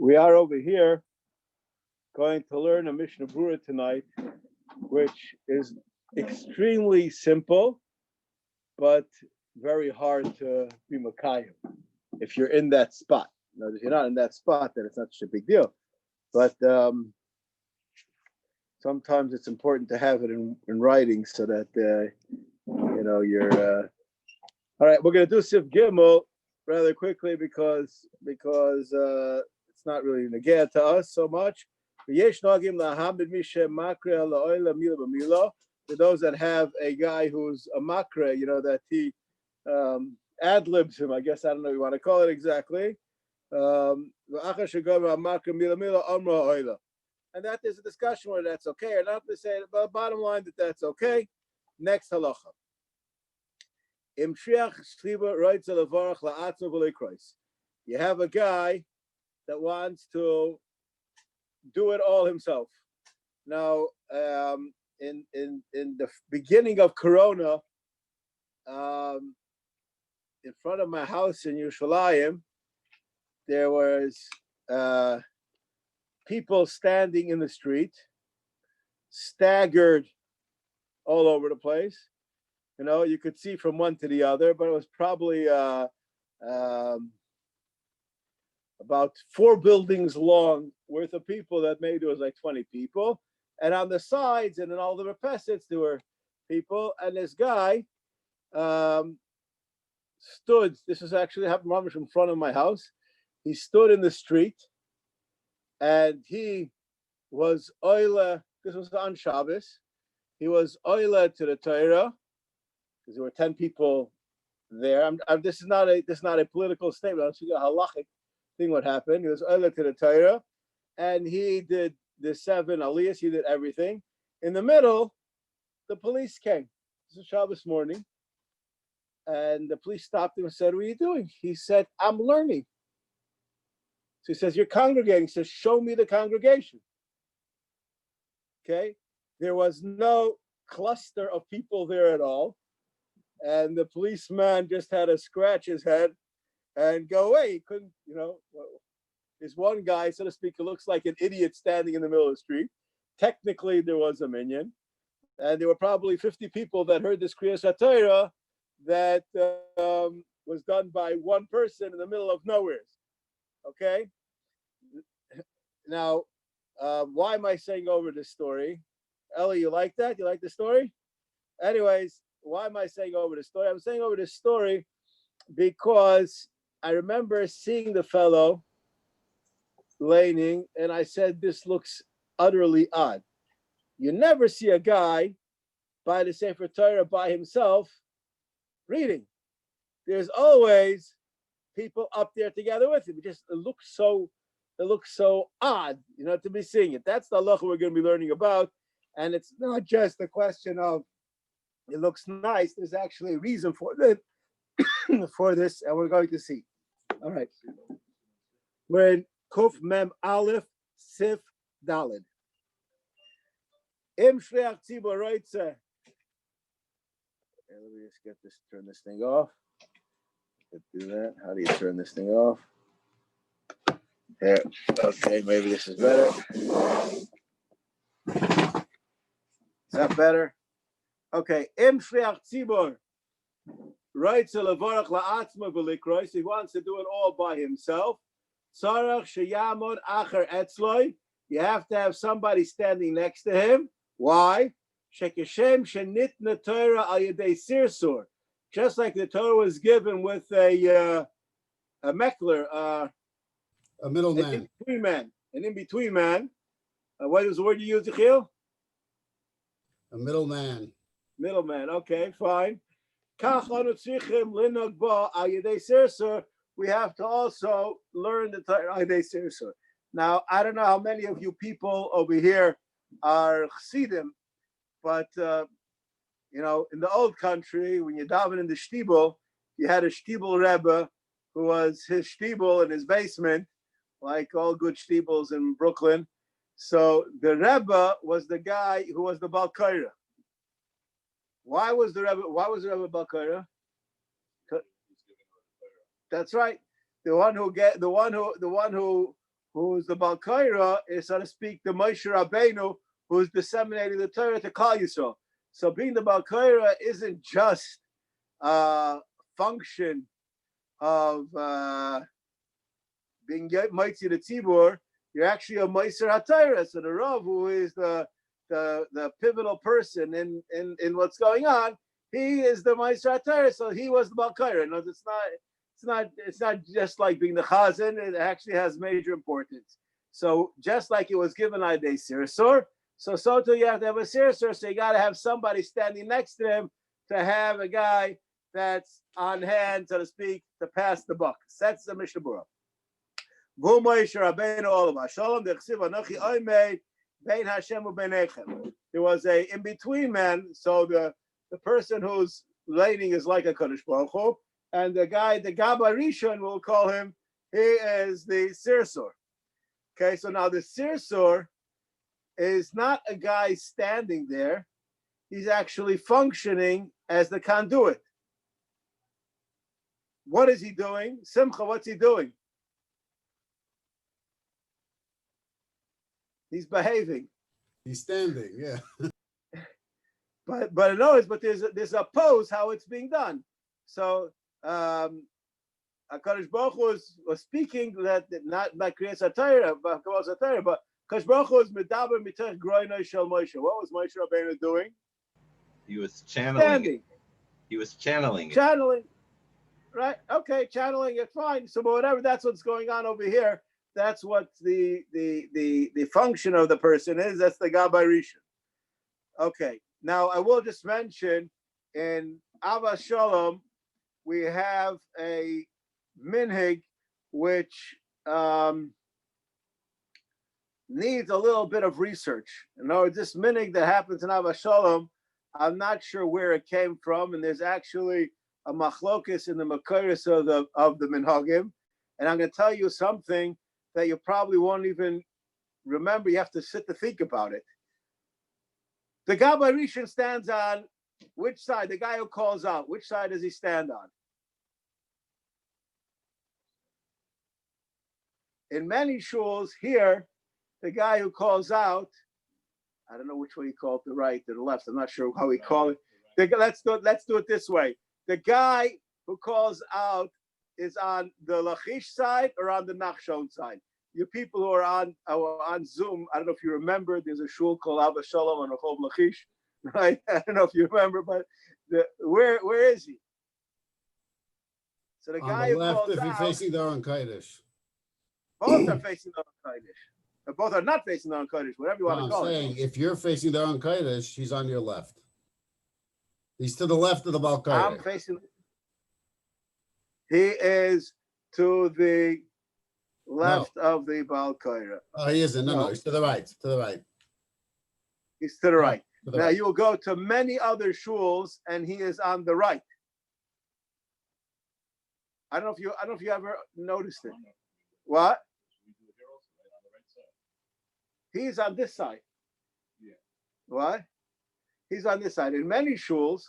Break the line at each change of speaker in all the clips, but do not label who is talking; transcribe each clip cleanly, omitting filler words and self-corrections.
We are over here going to learn a Mishnah Brura tonight, which is extremely simple, but very hard to be Makayim if you're in that spot. Now, if you're not in that spot, then it's not such a big deal. But sometimes it's important to have it in writing so that you're. All right, we're going to do Sif Gimel rather quickly because it's not really negaya to us so much. For those that have a guy who's a makre, that he ad-libs him, I guess, I don't know what you want to call it exactly. And that there's a discussion whether that's okay or not. They say, but bottom line that that's okay. Next halacha. You have a guy that wants to do it all himself. Now, in the beginning of Corona, in front of my house in Yerushalayim, there was people standing in the street, staggered all over the place. You could see from one to the other, but it was probably about 4 buildings long worth of people. That maybe there was like 20 people. And on the sides and in all the repessits, there were people. And this guy stood. This was actually happened in front of my house. He stood in the street, and he was oile. This was on Shabbos. He was oile to the Torah because there were 10 people there. This is not a political statement. I'm speaking a halachic thing. What happened? He was oile to the Torah, and he did the 7 aliyahs. He did everything. In the middle, the police came. This was Shabbos morning, and the police stopped him and said, "What are you doing?" He said, "I'm learning." So he says, "You're congregating." He says, "Show me the congregation." Okay? There was no cluster of people there at all. And the policeman just had to scratch his head and go away. He couldn't, there's one guy, so to speak, who looks like an idiot standing in the middle of the street. Technically, there was a minyan. And there were probably 50 people that heard this Kriyas HaTorah that was done by one person in the middle of nowhere. Okay? Now, why am I saying over this story? Ellie, you like that? You like the story? Anyways, why am I saying over the story? I'm saying over this story because I remember seeing the fellow laning, and I said, this looks utterly odd. You never see a guy by the Sefer Torah by himself reading. There's always people up there together with him. It looks so odd, to be seeing it. That's the halacha we're going to be learning about. And it's not just a question of it looks nice. There's actually a reason for this, and we're going to see. All right. We're in Kuf Mem Aleph Sif Daled. Im Shliach Tzibur Roitze. Let me just turn this thing off. Let's do that. How do you turn this thing off? There. Okay, maybe this is better. Is that better? Okay. Im Shliach Tzibur Roitze levarach la'atzma v'likros. He wants to do it all by himself. Tzarach sheyamod acher etzloi. You have to have somebody standing next to him. Why? Shekeshem shenitna Torah al yedei sirsur. Just like the Torah was given with a mekler, a
middleman,
an in-between man. What was the word you used, Yechiel?
A middleman.
Middleman. Okay, fine. We have to also learn the Torah. Now, I don't know how many of you people over here are Chassidim, but in the old country, when you daven in the shtibel, you had a shtibel rebbe who was his shtibel in his basement, like all good shtibels in Brooklyn. So the rebbe was the guy who was the Bal Korah. Why was the rebbe Bal Korah? That's right. The one who who's the Balkaira, is, so to speak, the Moshe Rabbeinu, who's disseminating the Torah to Klal Yisrael. So being the Balkaira isn't just a function of being Moitzi the Tzibur. You're actually a Meiser HaTorah. So the Rav, who is the pivotal person in what's going on, he is the Meiser HaTorah. So he was the Balkaira. No, it's not just like being the Chazan. It actually has major importance. So just like it was given a day Sirsur, so too you have to have a Sirsur. So you got to have somebody standing next to him to have a guy that's on hand, so to speak, to pass the buck. That's the Mishnah Berurah. There was a in-between man, so the person who's leading is like a Kadosh Baruch Hu, and the guy, the Gabbai Rishon, we'll call him, he is the Sirsur. Okay, so now the Sirsur is not a guy standing there. He's actually functioning as the conduit. What is he doing? Simcha, what's he doing? He's behaving.
He's standing, yeah.
But there's a pose how it's being done. So HaKadosh Baruch Hu was speaking that not Kriyas HaTorah, but HaKadosh Baruch Hu is medaber mitach groinoi shel Moshe. What was Moshe Rabbeinu doing?
He was channeling.
Standing.
He was channeling.
Channeling. Right? Okay, channeling it, fine. So, but whatever, that's what's going on over here. That's what the function of the person is. That's the Gabbai Rishon. Okay. Now I will just mention in Avas Shalom we have a minhag which needs a little bit of research. You know, this minhag that happens in Avas Shalom, I'm not sure where it came from, and there's actually a machlokes in the makoros of the minhagim, and I'm going to tell you something that you probably won't even remember. You have to sit to think about it. The Gabbai Rishon stands on which side? The guy who calls out, which side does he stand on? In many shuls here, the guy who calls out, I don't know which way he called, the right or the left. I'm not sure how he called it. Let's do it this way. The guy who calls out is on the Lachish side or on the Nachshon side. You people who are on Zoom, I don't know if you remember, there's a shul called Avas Shalom on Rehov Lachish, right? I don't know if you remember, but where is he? So the guy who
left,
calls
if you're
out,
facing the Aron Kodesh.
both are facing the Aron Kodesh. Both are not facing the Aron Kodesh, whatever you want to call
it.
it.
If you're facing the Aron Kodesh, he's on your left. He's to the left of the Baal Kodesh.
I'm facing. He is to the left of the Baal Kodesh.
Oh, he isn't. No, he's to the right. To the right.
He's to the right.
To the
now
right.
you will go to many other shuls, and he is on the right. I don't know if you ever noticed it. What? He's on this side.
Yeah.
What? He's on this side. In many shuls,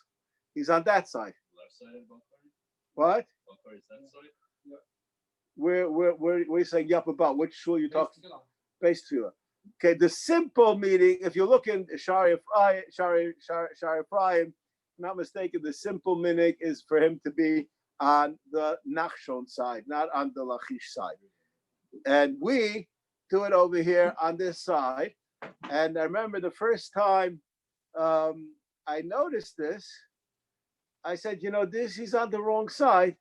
he's on that side.
Left side of Balkari?
What?
Balkari is that side?
Yeah. Where you saying yup about? Which shul you talking? Beis Tefillah. Okay, the simple meaning, if you look in Shari Ephraim, not mistaken, the simple minhag is for him to be on the Nachshon side, not on the Lachish side. And we do it over here on this side. And I remember the first time I noticed this, I said, he's on the wrong side.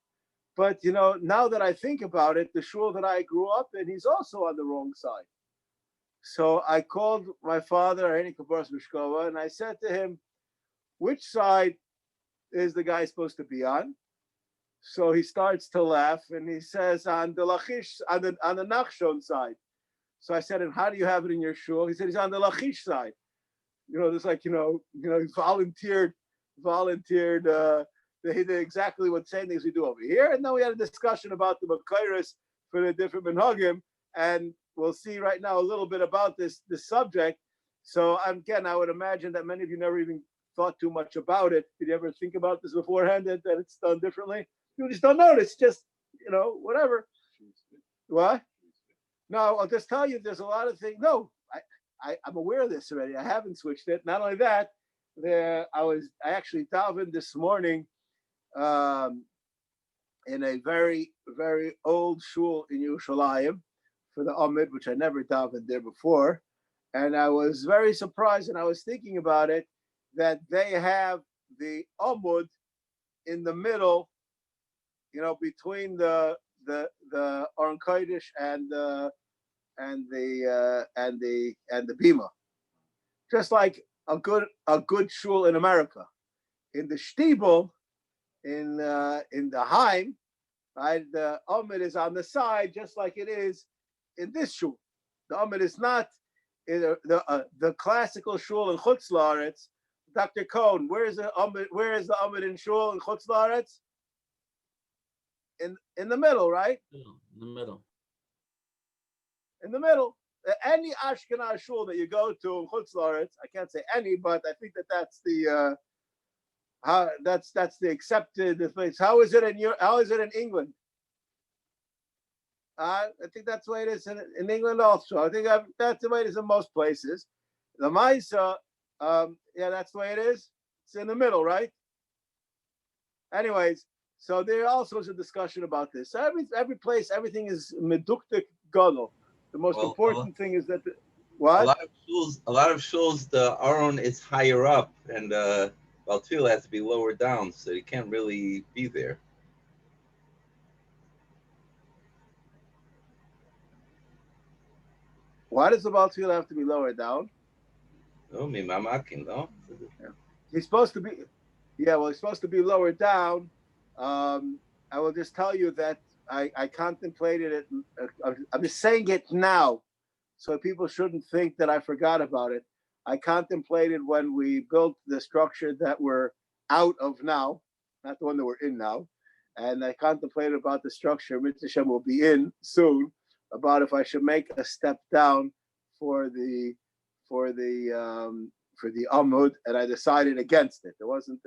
But, now that I think about it, the shul that I grew up in, he's also on the wrong side. So I called my father, and I said to him, which side is the guy supposed to be on? So he starts to laugh and he says, on the Lachish, on the Nachshon side. So I said, and how do you have it in your shul? He said, he's on the Lachish side. There's like, he volunteered, they did exactly what same things we do over here. And then we had a discussion about the Makairis for the different Minhagim. And we'll see right now a little bit about this subject. So again, I would imagine that many of you never even thought too much about it. Did you ever think about this beforehand, that it's done differently? You just don't notice, just, whatever. What? No, I'll just tell you, there's a lot of things. No, I'm aware of this already. I haven't switched it. Not only that, I actually davened this morning um, in a very, very old shul in Yerushalayim for the Amid, which I never davened there before. And I was very surprised, and I was thinking about it, that they have the Amud in the middle, between the Aron Kodesh and the Bima, just like a good shul in America. In the Stiebel, in the Heim, right, the Amid is on the side, just like it is in this shul. The Amid is not in the classical shul in Chutz La'aretz. Dr. Cohn, where is the Amid in shul in Chutz La'aretz? In the middle, right?
In the middle.
In the middle. Any Ashkenaz shul that you go to in Chutz La'aretz, I can't say any, but I think that's the that's the accepted place. How is it in England? I think that's the way it is in England also. I think that's the way it is in most places. The Maisa, that's the way it is. It's in the middle, right? Anyways, so there also is a discussion about this. So every place, everything is meduktik gadol. The most important thing is that what?
A lot of shuls, the Aron is higher up, and Baltil has to be lower down, so you can't really be there.
Why does the Baltil have to be lower down?
No, mi mamakin, no.
He's supposed to be, he's supposed to be lower down. I will just tell you that I contemplated it. I'm just saying it now, so people shouldn't think that I forgot about it. I contemplated when we built the structure that we're out of now, not the one that we're in now, and I contemplated about the structure Mitzvah Shem will be in soon, about if I should make a step down for the Amud, and I decided against it. It wasn't,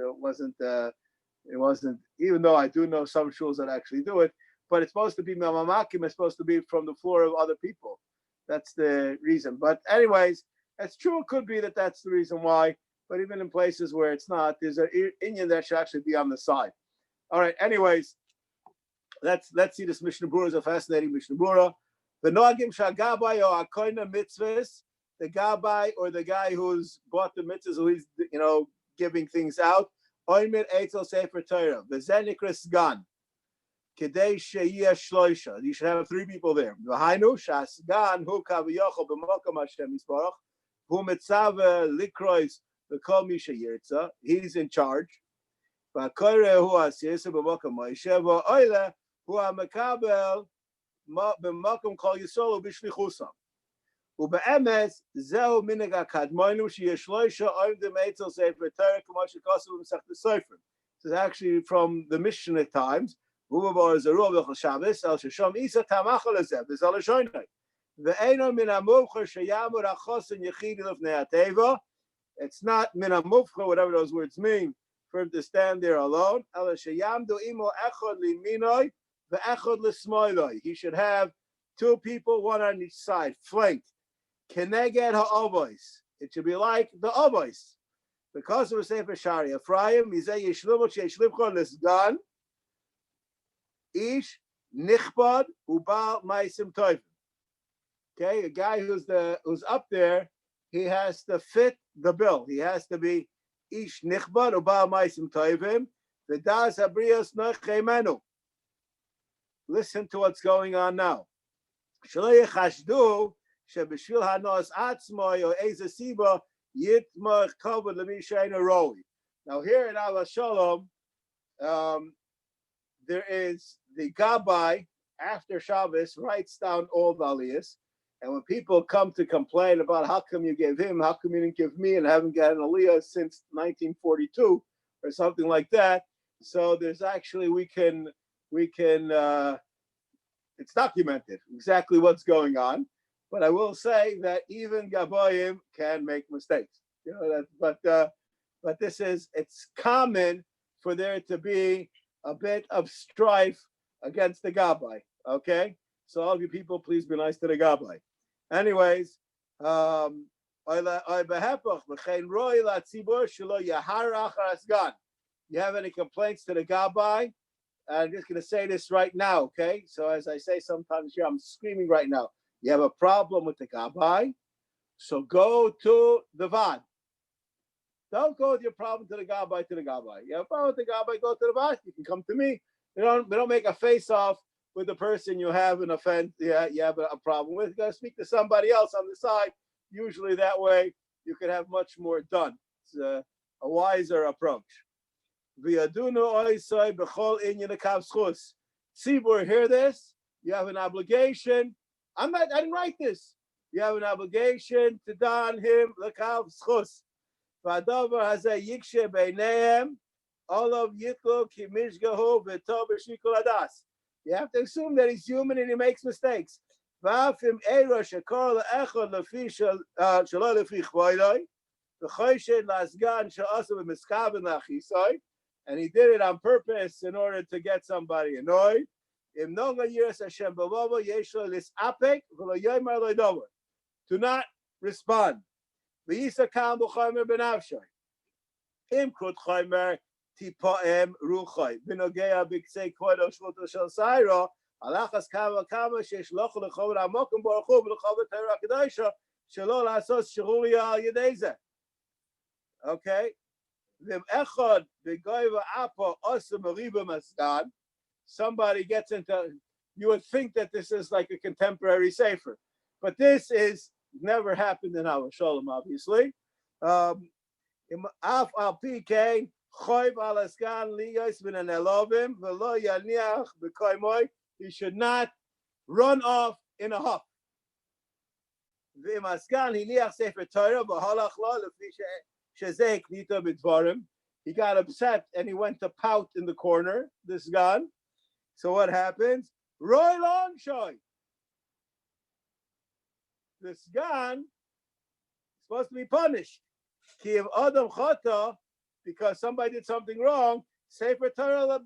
even though I do know some shuls that actually do it, but it's supposed to be Mamamakim, it's supposed to be from the floor of other people. That's the reason. But anyways, it's true, it could be that that's the reason why, but even in places where it's not, there's an Indian that should actually be on the side. All right, anyways, let's see this Mishnah Berurah is a fascinating Mishnah Berurah. The Noagim Shagabai or Akoina mitzvahs, the Gabai or the guy who's bought the mitzvahs, who he's giving things out. Oimer Eitzel Sefer Torah, V'zenikris Gan, Kedei Sheyeh Shloisha. You should have 3 people there. V'hainu Shas Gan Hu Kaviyachol B'Mokam Hashem Yisbarach Hu Mitzave Likrois V'Kol Misha Yirtza. He's in charge. V'Koire Hu Asiyesa B'Mokam Moshe V'Oile Hu HaMekabel B'Mokam Kol Yisrael B'Shlichusam. ובאמץ זהו מנהג הקדמונים שיש שלושה עומדים אצל ספר תורה כמו שכתוב במסכת סופרים. This is actually from the Mishnah times. והוא בבר זרוע בכל שבס, על ששם איסה תמך על זה, וזה לשונוי. ואינו מן המובחר שיאמר החוסן יחיד לפני הטבע. It's not מן המובחר, whatever those words mean, for him to stand there alone. אלא שיעמדו עמו אחד לימינוי ואחד לשמאלוי. He should have 2 people, 1 on each side, flanked. Keneged ha'ovois. It should be like the ovois. Because of a Sefer Shari Ephraim, Mizeh Yishlubot Sheyishlubchon Lisgan, Ish Nichbad Ubal Maisim Tovim. Okay, a guy who's up there, he has to fit the bill. He has to be Ish Nichbad Ubal Maisim Tovim. V'das Habrios Nochemenu. Listen to what's going on now. Shalei Chashdu. Now here in Al Shalom, there is the Gabbai after Shabbos writes down all the aliyahs, and when people come to complain about how come you gave him, how come you didn't give me, and haven't got an aliyah since 1942 or something like that, so there's actually we can it's documented exactly what's going on. But I will say that even Gabayim can make mistakes. But it's common for there to be a bit of strife against the Gabbai. Okay, So all of you people, please be nice to the gabbai. Anyways, you have any complaints to the gabbai? I'm just going to say this right now, okay? So as I say sometimes here, I'm screaming right now. You have a problem with the gabbai, so go to the vad. Don't go with your problem to the gabbai. You have a problem with the gabbai, go to the vad. You can come to me. We don't make a face-off with the person you have an offense. Yeah, you have a problem with. You got to speak to somebody else on the side. Usually that way you can have much more done. It's a wiser approach. Tzibur, hear this? You have an obligation. I didn't write this. You have an obligation to don him l'kav schus. V'adavar hazeh yikshe beinehem olav yitlo ki mishgahu v'tov b'shikol adas. You have to assume that he's human and he makes mistakes. V'afim eiro shekor le'echad lefi shelo lefi chvoidoi v'choyshed lasgan she'asa v'miskaven la'chisoi. And he did it on purpose in order to get somebody annoyed. Do not respond. Okay. Somebody gets into, you would think that this is like a contemporary sefer, but this is never happened in our shalom, obviously. He should not run off in a huff. He got upset and he went to pout in the corner, this gun. So what happens? Roy long shoy. This gun is supposed to be punished. Ki of Adam Chata, because somebody did something wrong, Sefer Torah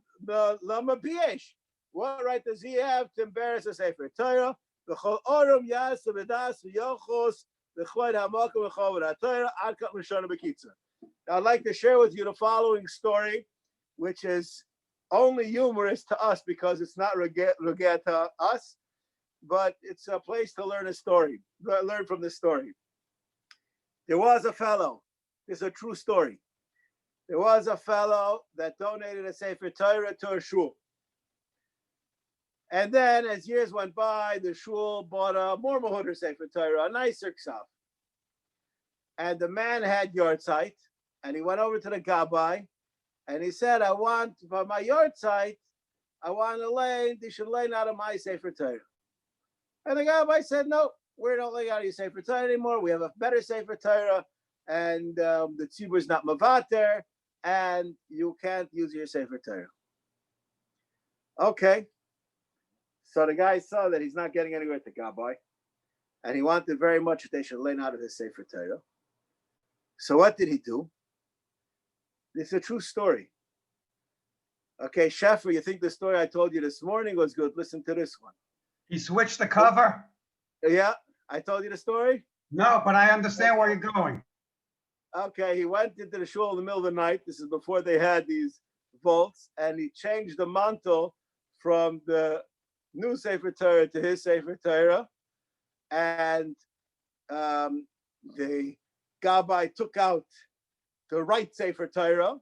lama biesh. What right does he have to embarrass a Sefer Torah? V'chol orum yas v'das v'yochos v'chvod hamakom v'chavod ha'Torah ad kat l'shana b'kitzur. I'd like to share with you the following story, which is only humorous to us because it's not regret to us, but it's a place to learn a story, learn from this story. There was a fellow, this is a true story. There was a fellow that donated a Sefer Torah to a shul. And then as years went by, the shul bought a more Mahuder Sefer Torah, a nicer ksaf. And the man had yahrzeit. And he went over to the gabbai, and he said, "I want for my yahrzeit, I want a lane. They should lane out of my Sefer Torah." And the gabbai said, "No, we don't lay out of your Sefer Torah anymore. We have a better Sefer Torah, and the tzibur is not mavater, and you can't use your Sefer Torah." Okay. So the guy saw that he's not getting anywhere at the gabbai, and he wanted very much that they should lane out of his Sefer Torah. So what did he do? This is a true story. Okay, Sheffer, you think the story I told you this morning was good? Listen to this one.
He switched the cover?
Yeah, I told you the story?
No, but I understand where you're going.
Okay, he went into the shul in the middle of the night. This is before they had these vaults, and he changed the mantle from the new Sefer Torah to his Sefer Torah, and the gabbai took out the right Sefer Torah,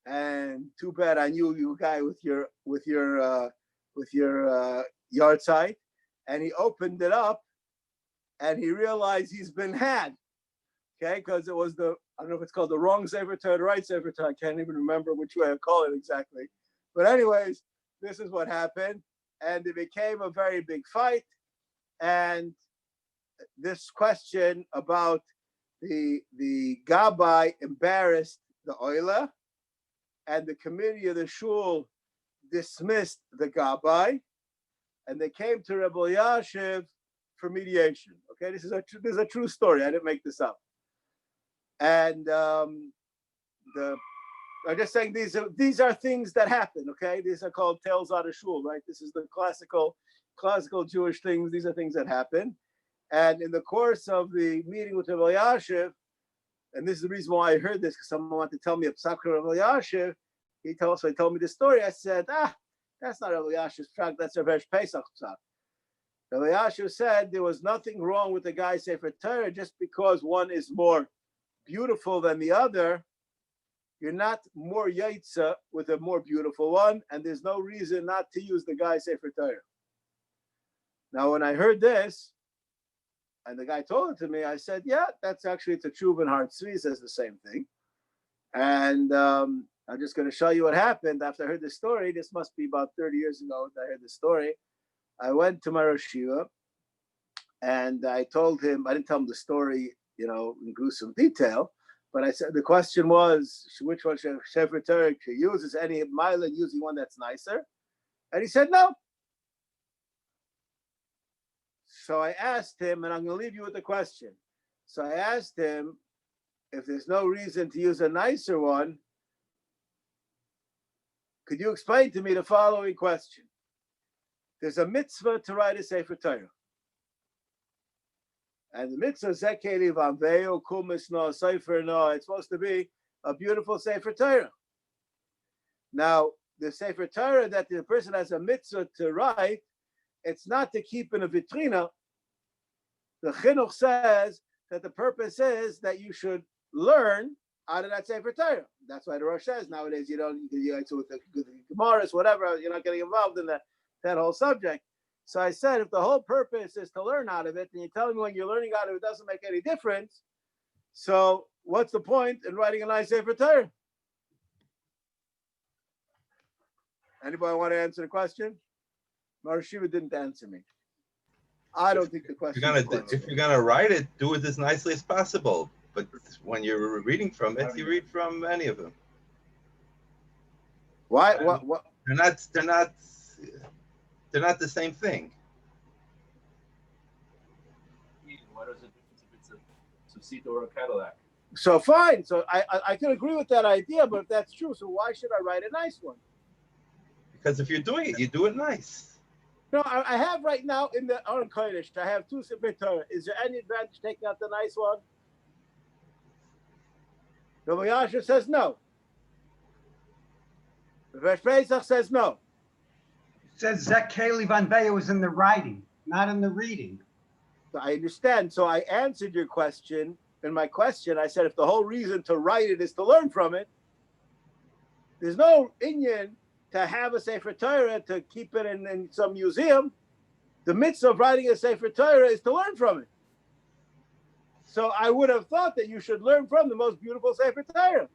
and too bad on you guy with your yahrzeit, and he opened it up, and he realized he's been had, okay, because it was I don't know if it's called the wrong Sefer Torah, the right Sefer Torah. I can't even remember which way I call it exactly, but anyways, this is what happened, and it became a very big fight, and this question about the gabbai embarrassed the oila, and the committee of the shul dismissed the gabbai, and they came to Rebbe Yashiv for mediation. Okay, this is a true story. I didn't make this up. And I'm just saying these are things that happen. Okay, these are called tales out of shul, right? This is the classical classical Jewish things. These are things that happen. And in the course of the meeting with Rabbi Yashiv, and this is the reason why I heard this, because someone wanted to tell me a psak of Rabbi Yashiv. He told me the story. I said, that's not Rabbi Yashiv's psak, that's Rav Pesach psak. Rabbi Yashiv said there was nothing wrong with the guy's Sefer Torah just because one is more beautiful than the other. You're not more yaitza with a more beautiful one, and there's no reason not to use the guy's Sefer Torah. Now, when I heard this, and the guy told it to me, I said, yeah, that's actually, it's a Tshuva Har Tzvi says the same thing. And I'm just going to show you what happened after I heard this story. This must be about 30 years ago that I heard this story. I went to my Rosh Yeshiva, and I told him, I didn't tell him the story, in gruesome detail, but I said, the question was, which one should Sefer Torah use? Is any mila using one that's nicer? And he said, no. So I asked him, and I'm going to leave you with the question. So I asked him, if there's no reason to use a nicer one, could you explain to me the following question? There's a mitzvah to write a Sefer Torah. And the mitzvah Zekeli Vanveo Kumis No Sefer No. It's supposed to be a beautiful Sefer Torah. Now, the Sefer Torah that the person has a mitzvah to write, it's not to keep in a vitrina. The Chinuch says that the purpose is that you should learn out of that Sefer Torah. That's why the Rosh says nowadays you with the Gemaras, whatever, you're not getting involved in that whole subject. So I said, if the whole purpose is to learn out of it, and you're telling me when you're learning out of it doesn't make any difference, so what's the point in writing a nice Sefer Torah? Anybody want to answer the question? Marishiva didn't answer me. I don't think the question
if you're gonna write it, do it as nicely as possible. But when you're reading from it, you read from any of them.
Why? What?
They're not the same thing.
What is the difference if it's a Susita or a Cadillac?
So fine. So I can agree with that idea, but if that's true, so why should I write a nice one?
Because if you're doing it, you do it nice.
No, I have right now in the Aron Kodesh, I have two Sefer Torah. Is there any advantage taking out the nice one? Rabbi Yasha says no. Rav Pesach says no.
It says Zekeli Vanveo is in the writing, not in the reading.
So I understand. So I answered your question. In my question, I said if the whole reason to write it is to learn from it, there's no inyan to have a Sefer Torah to keep it in some museum. The mitzvah of writing a Sefer Torah is to learn from it. So I would have thought that you should learn from the most beautiful Sefer Torah.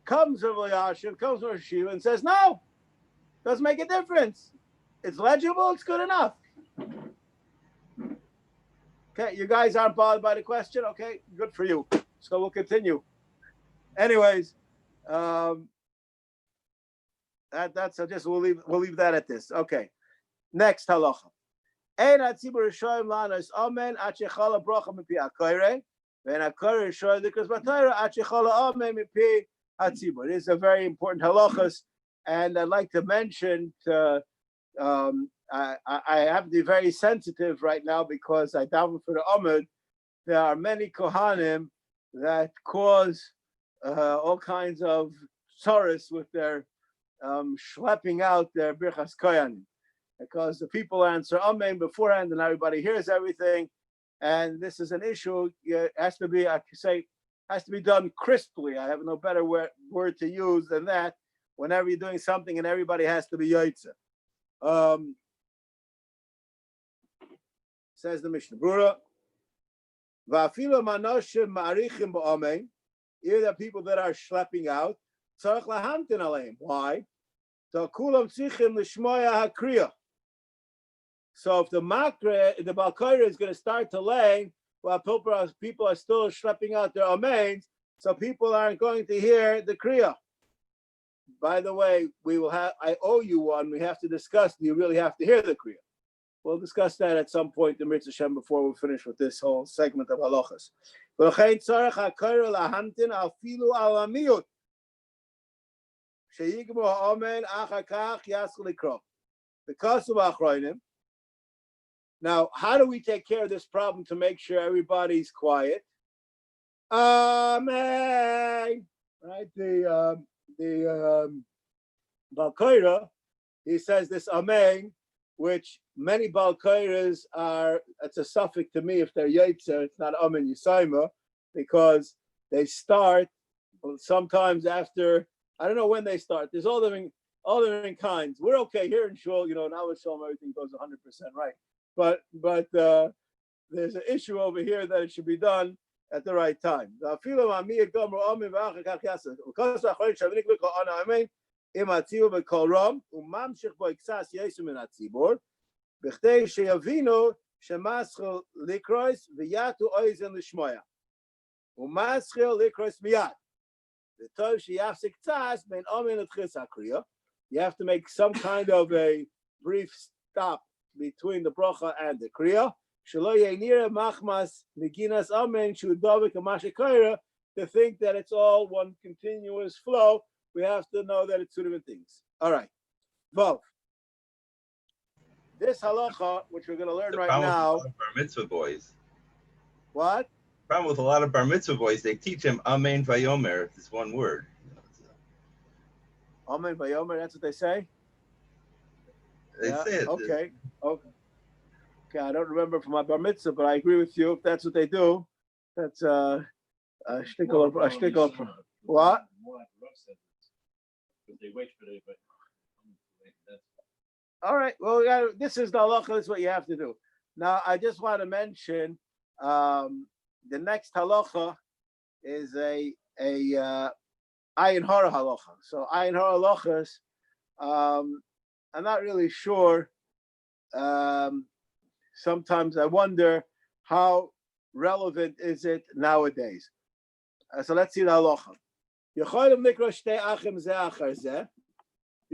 Comes Rabbi Yashiv, comes Rosh Yeshiva and says, no, doesn't make a difference. It's legible, it's good enough. Okay, you guys aren't bothered by the question? Okay, good for you. So we'll continue. Anyways, that's we'll leave that at this. Okay. Next halacha. Ein hatzibur rishoyim lanos amen at shechala bracha mipi akayre, ve'en akayre rishoyim likras batayra at shechala amen mipi hatzibur. It is a very important halachas, and I'd like to mention I have to be very sensitive right now because I daven for the Amud. There are many kohanim that cause all kinds of sorrows with their schlepping out their birchas kohanim, because the people answer amen beforehand and everybody hears everything, and this is an issue. It has to be, has to be done crisply. I have no better word to use than that. Whenever you're doing something and everybody has to be yaitza. Says the Mishnah Brura, Va'afilu manoshim ma'arichim ba'amen, even the people that are schlepping out, tzarich lahamtin aleim. Why? So kulam tzichim l'shmoya hakriya. So if the makre, the balkoira is going to start to lay, while people are still schlepping out their amens, so people aren't going to hear the kriya. By the way, I owe you one. We have to discuss, do you really have to hear the kriya? We'll discuss that at some point in Mitzvah Shem before we finish with this whole segment of halachas. Now, how do we take care of this problem to make sure everybody's quiet? Amen. Right? The Balkaira, he says this Amen, which many Balkairas are, it's a suffix to me if they're Yaitzer, it's not Amen Yisaima, because they start sometimes after, I don't know when they start. There's all different kinds. We're okay here in Shul, now with Shalom, everything goes 100% right. But there's an issue over here that it should be done at the right time. You have to make some kind of a brief stop between the bracha and the kriya. To think that it's all one continuous flow, we have to know that it's two different things. All right. Vav. This halacha, which we're going to learn right now.
Bar mitzvah boys.
What?
Problem with a lot of bar mitzvah boys, they teach them Amen Vayomer. It's one word.
Amen Vayomer, that's what they say?
They say it.
Okay. I don't remember from my bar mitzvah, but I agree with you. If that's what they do, that's a shtickle. What? All right. Well, this is the halacha. This is what you have to do. Now, I just want to mention the next halacha is a ayin hara halacha. So ayin hara halachas, I'm not really sure. Sometimes I wonder how relevant is it nowadays. So let's see the halacha. You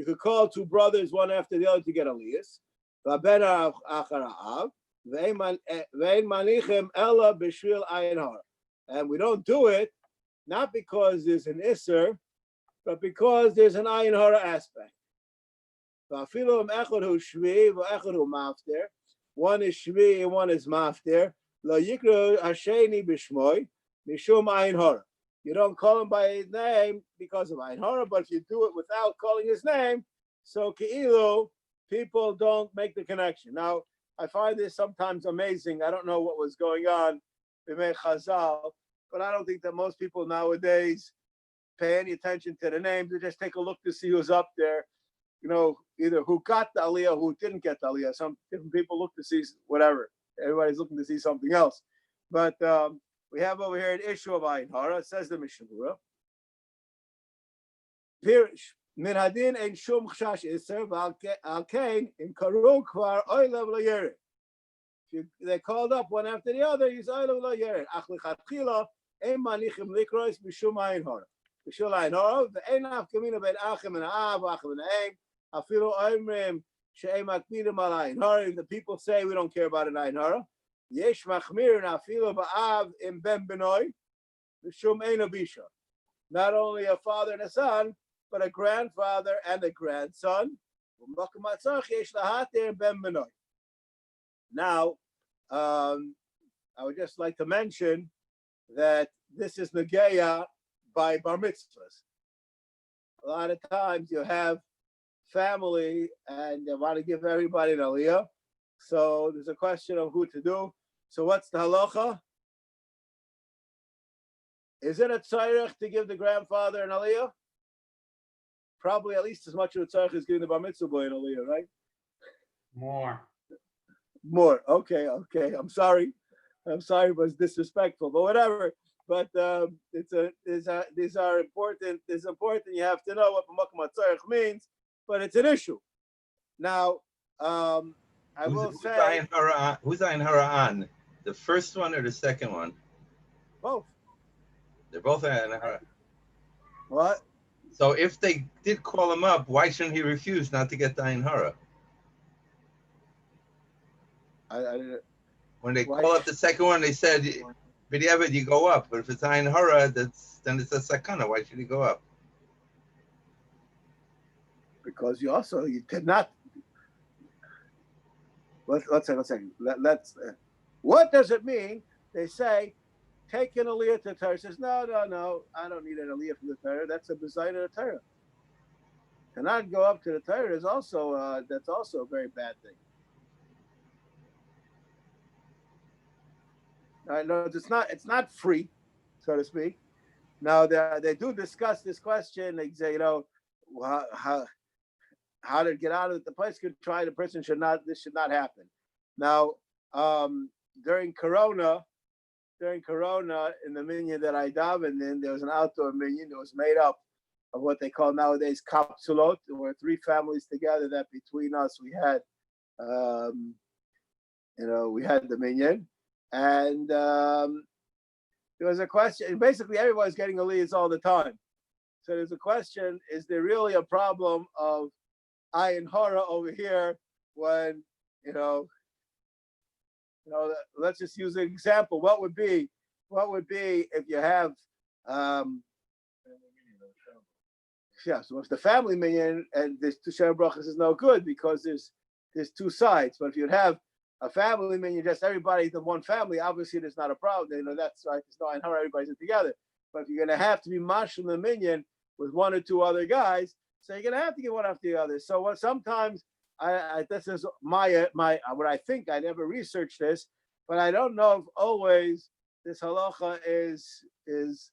could call two brothers one after the other to get aliyas. And we don't do it not because there's an isser, but because there's an ayin hara aspect. One is shvi and one is mafter. You don't call him by his name because of ayin hara, but if you do it without calling his name, so ke'ilu, people don't make the connection. Now, I find this sometimes amazing. I don't know what was going on in Chazal, but I don't think that most people nowadays pay any attention to the names. They just take a look to see who's up there. Either who got the aliyah, who didn't get the aliyah. Some different people look to see whatever. Everybody's looking to see something else. But we have over here an issue of ayin hara. It says the Mishnah. Pirish min hadin ein shum chashash iser v'al kain in karu kvar oilev lo. They called up one after the other. He's oilev lo yered. Ach lechatchila ein manichim likros b'shum ayin hara. B'shul ayin hara ve'ein af kamina ben achem and av achem and aim. Afilu oimrim she'em akmidim al ayin hara. The people say we don't care about an ayin hara. Yesh machmir and afilu ba'av in ben benoy b'shum ein abisha. Not only a father and a son, but a grandfather and a grandson. Now, I would just like to mention that this is negeya by bar mitzvahs. A lot of times you have family and they want to give everybody an aliyah. So there's a question of who to do. So what's the halacha? Is it a tzarech to give the grandfather an aliyah? Probably at least as much of a tzarech as giving the bar mitzvah boy an aliyah, right? More. Okay. I'm sorry, but it's disrespectful. But whatever. But these are important. It's important. You have to know what b'makom hatzarech means. But it's an issue. Now, I will say.
Who's ayin hara on? The first one or the second one?
Both.
They're both ayin hara.
What?
So if they did call him up, why shouldn't he refuse not to get the ayin hara? When they call up the second one, they said, "B'diavad, you go up." But if it's ayin hara, then it's a sakana. Why should he go up?
Because you cannot. let's say. What does it mean? They say, take an aliyah to the Torah. Says, no, I don't need an aliyah from the Torah. That's a design of the Torah. To not go up to the Torah is also that's also a very bad thing. No, it's not free, so to speak. Now they do discuss this question. They say, how to get out of it. The place could try. The person should not. This should not happen. Now, during Corona, in the minyan that I davened in, there was an outdoor minyan that was made up of what they call nowadays kapsulot. There were 3 families together that between us we had, we had the minyan, and there was a question. Basically, everybody's getting aliyahs all the time. So there's a question: is there really a problem of ayin hara over here when let's just use an example. What would be if you have so if the family minyan and this Tusha Brachas is no good because there's 2 sides. But if you'd have a family minyan, just everybody, the one family, obviously there's not a problem. That's right. There's no ayin hara, everybody's in together. But if you're going to have to be mashal the minyan with 1 or 2 other guys, so you're going to have to get one after the other. So what sometimes this is my what I think. I never researched this, but I don't know if always this halacha is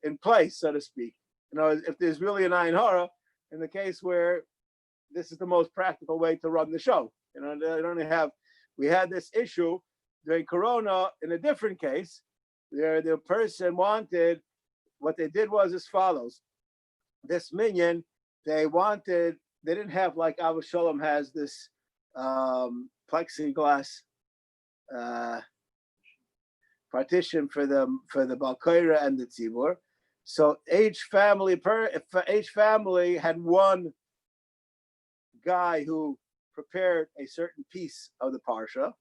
in place, so to speak. If there's really an ayin hara in the case where this is the most practical way to run the show. We had this issue during Corona in a different case where the person wanted, what they did was as follows. This minyan, they didn't have like Avos Shalom has this plexiglass partition for the Balkaira and the Tzibur. So each family had one guy who prepared a certain piece of the parsha,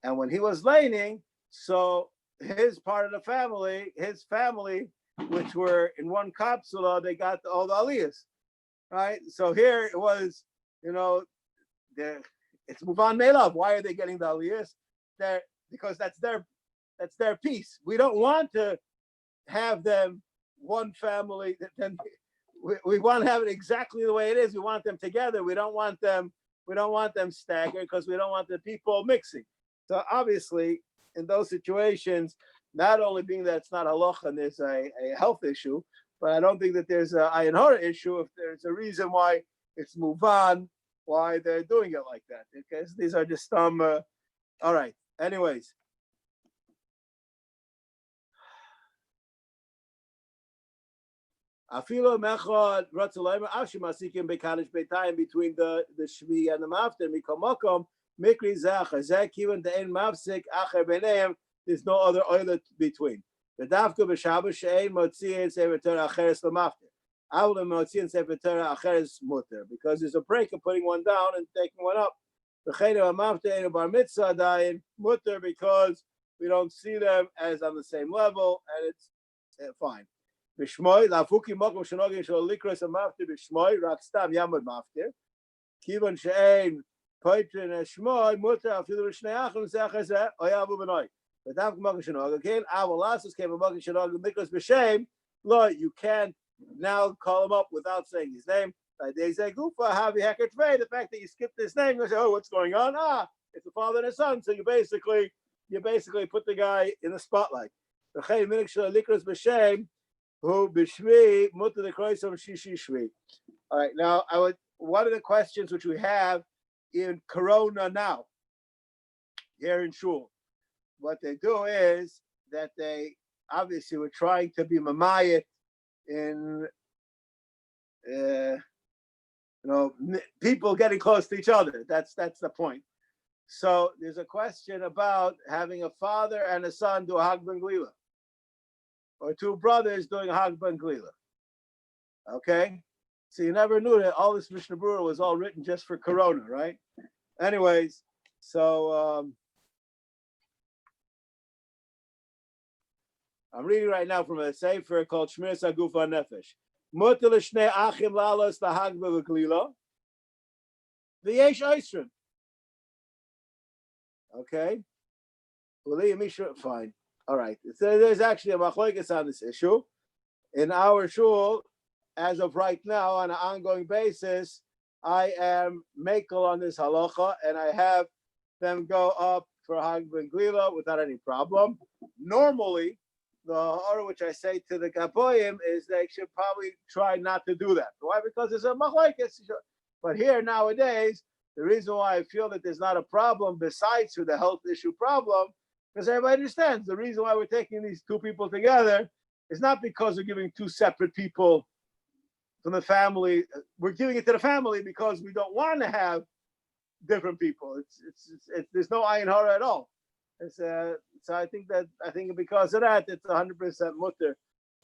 and when he was laning, so his part of the family, which were in one capsula, they got all the aliyahs, right? So here it was, it's muvan me'elav. Why are they getting the aliyahs? Because that's their piece. We don't want to have them one family. Then we want to have it exactly the way it is. We want them together. We don't want them staggered because we don't want the people mixing. So obviously, in those situations, not only being that it's not halacha and there's a health issue, but I don't think that there's an ayin hara issue if there's a reason why it's muvan, why they're doing it like that. Okay, so these are just some. All right. Anyways. Afilo mechad ratzalayim ashimasikim bekadish beitayim between the shvi and the mafter mikomokom mikri zach even the ein mafsik acher beneim. There's no other oiler between. The dafka b'shabbos she'ein motziin sefer Torah acheres lemafter. Avle motziin sefer Torah acheres muter, because there's a break of putting one down and taking one up. V'cheinu amafter ein bar mitzvah dayin muter, because we don't see them as on the same level, and it's fine. B'shmoi lafuki mokom shenogin shel likros amafter b'shmoi rak stam yamud mafter kivon she'ein poitrin shmoi muter afilu shnei achim zecher zeh oyavu b'noi. You can't now call him up without saying his name. The fact that you skipped his name, you say, "Oh, what's going on?" It's the father and the son. So you basically put the guy in the spotlight. All right. Now, one of the questions which we have in Corona now, here in Shul. What they do is that they obviously were trying to be mamayit in, people getting close to each other. That's the point. So there's a question about having a father and a son do a Hag Ben Glila, or 2 brothers doing a Hag Ben Glila. Okay, so you never knew that all this Mishnah Berurah was all written just for Corona, right? Anyways, so. I'm reading right now from a sefer called Shmir Sagufa Nefesh. Muter l'shnei achim lalos lahag b'glila. V'yesh oisrim. Okay? Fine. All right. So there's actually a machlokes on this issue. In our shul, as of right now, on an ongoing basis, I am makel on this halacha, and I have them go up for Hag Ben Glila without any problem. Normally, the order which I say to the Gaboyim is they should probably try not to do that. Why? Because it's a machlokes. But here nowadays, the reason why I feel that there's not a problem besides for the health issue problem, because everybody understands the reason why we're taking these two people together is not because we're giving two separate people from the family. We're giving it to the family because we don't want to have different people. It's there's no ayin hara at all. So I think because of that, it's 100% mutter,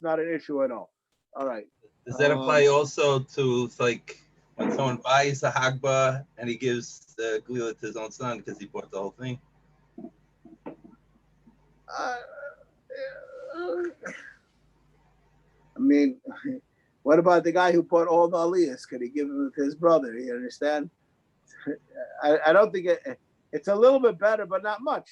not an issue at all. All right.
Does that apply also to like when someone buys a hagba and he gives the glila to his own son because he bought the whole thing?
I mean, what about the guy who bought all the aliyahs? Could he give them to his brother? You understand? I don't think it's a little bit better, but not much.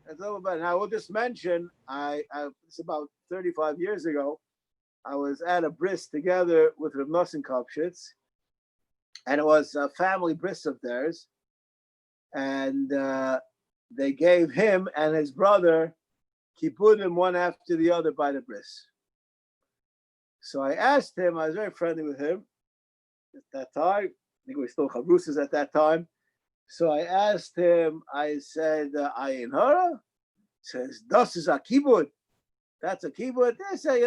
It's a little better. Now, I will just mention, it's about 35 years ago, I was at a bris together with Rav Nosson Kopshitz, and it was a family bris of theirs, and they gave him and his brother kibbudim one after the other by the bris. So I asked him, I was very friendly with him at that time. I think we were still chavrusas at that time. So I asked him, I said, ayin hara? He says, das is a kibbud. That's a kibbud. They say,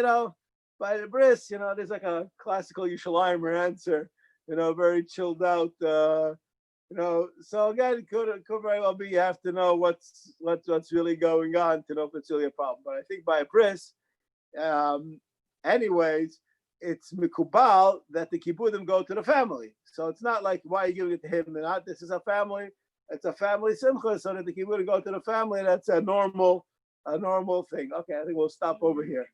by the bris, there's like a classical Yerushalayim answer, very chilled out, so again, it could very well be you have to know what's really going on to know if it's really a problem. But I think by a bris, anyways, it's mikubal that the kibbudim go to the family. So it's not like why are you giving it to him? Not this is a family. It's a family simcha, so that the kibbudim go to the family. That's a normal thing. Okay, I think we'll stop over here.